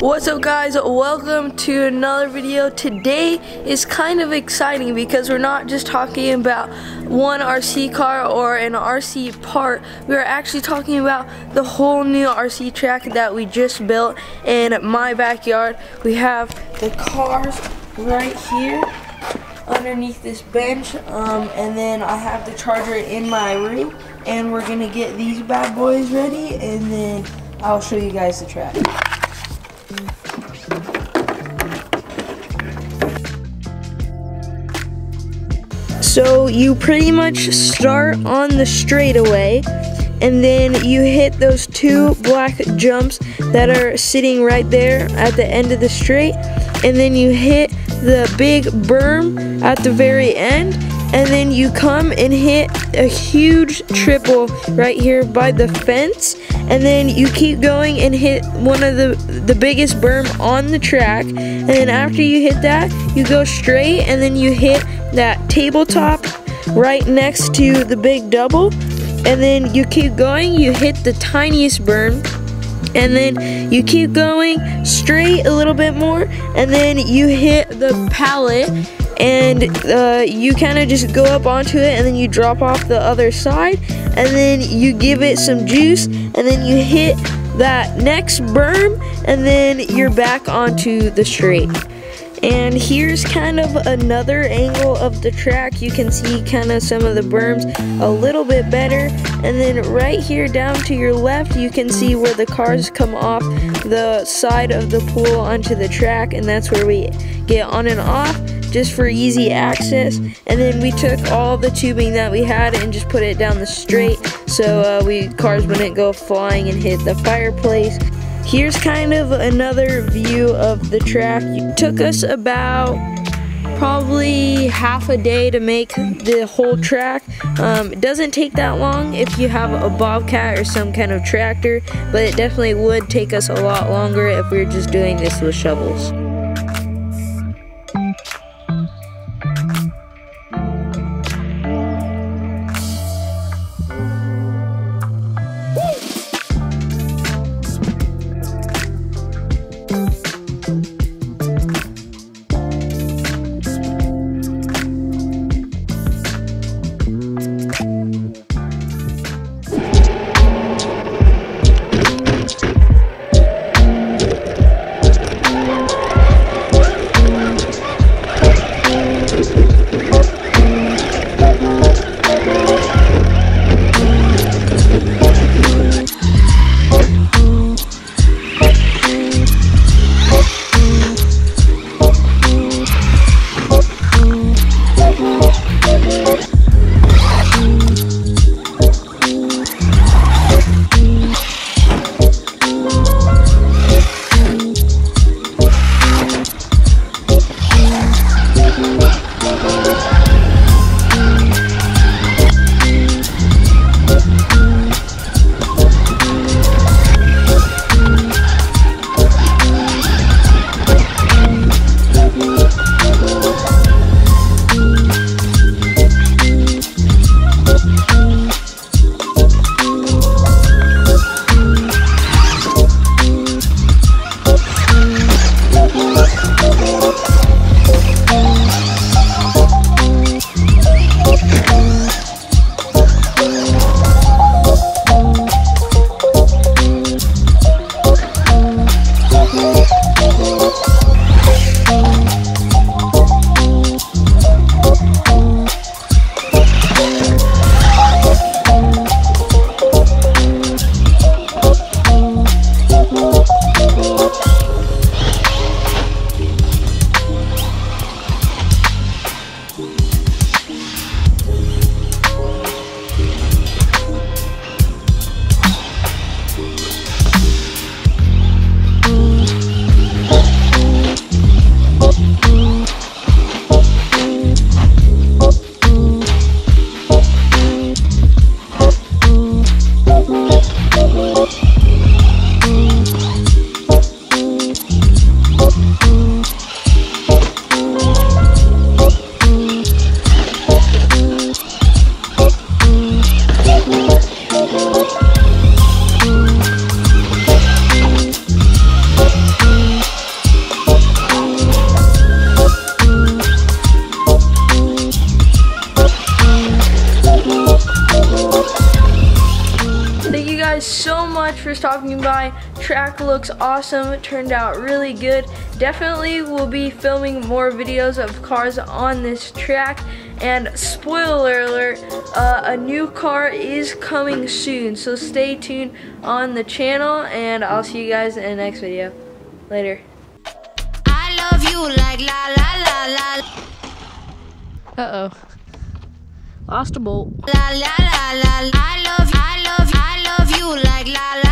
What's up, guys? Welcome to another video. Today is kind of exciting because we're not just talking about one RC car or an RC part. We're actually talking about the whole new RC track that we just built in my backyard. We have the cars right here underneath this bench, and then I have the charger in my room, and we're gonna get these bad boys ready, and then I'll show you guys the track. So you pretty much start on the straightaway, and then you hit those two black jumps that are sitting right there at the end of the straight, and then you hit the big berm at the very end, and then you come and hit a huge triple right here by the fence, and then you keep going and hit one of the biggest berm on the track, and then after you hit that, you go straight, and then you hit that tabletop right next to the big double, and then you keep going, you hit the tiniest berm, and then you keep going straight a little bit more, and then you hit the pallet, and you kind of just go up onto it, and then you drop off the other side, and then you give it some juice, and then you hit that next berm, and then you're back onto the straight. And here's kind of another angle of the track. You can see kind of some of the berms a little bit better, and then right here down to your left you can see where the cars come off the side of the pool onto the track, and that's where we get on and off just for easy access. And then we took all the tubing that we had and just put it down the straight so cars wouldn't go flying and hit the fireplace. Here's kind of another view of the track. It took us about probably half a day to make the whole track. It doesn't take that long if you have a Bobcat or some kind of tractor, but it definitely would take us a lot longer if we were just doing this with shovels. guys so much for stopping by. Track looks awesome. It turned out really good. Definitely will be filming more videos of cars on this track. And spoiler alert, a new car is coming soon. So stay tuned on the channel, and I'll see you guys in the next video. Later. I love you like la la la la. Uh-oh. Lost a bolt. La la la la. I love you like la la.